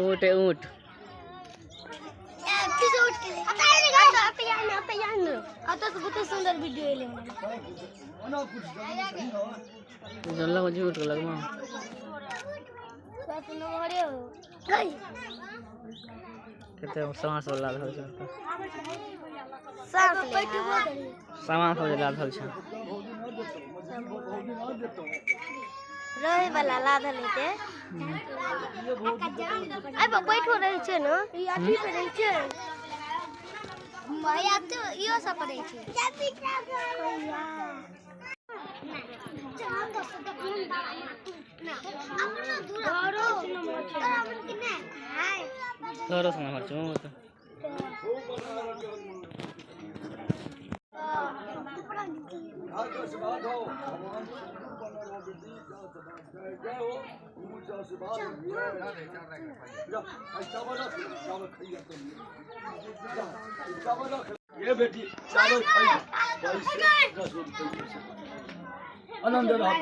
ऊँट है ऊँट। बहुत सुंदर वीडियो जानला को झूठ लगमा कहते हैं सांस वाला धल छ सामान सब ला धल छ रहे वाला लाधल हेते आई बैठो रहे छै न ई अथी पे रहे छै माया तो इयो सब पड़े छै थोड़ा सा नंबर चूं तो ये बेटी चावल खाई आनंद रहा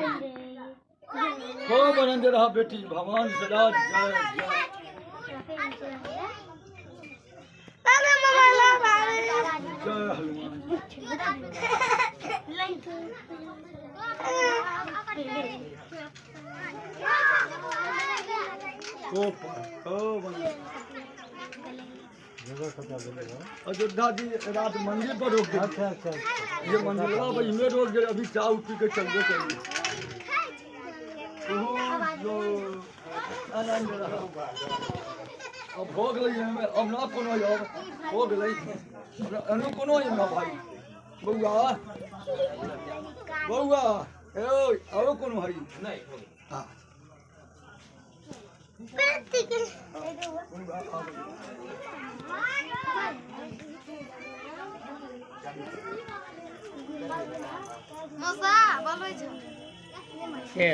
खूब आनंद रहा बेटी भगवान सदा जय जय अयोध्या जी रात मंदिर पर रोक गए। अच्छा अच्छा ये मंदिर भाई में रोक गए अभी चाय पी के चलते चलिए जो आनंद रहा अब भोग लई हमें अब ना कोनो भोग लई अनु कोनो ना भाई बउआ बउआ ए आओ कोनो हरी नहीं हां मौसा बोलै छै के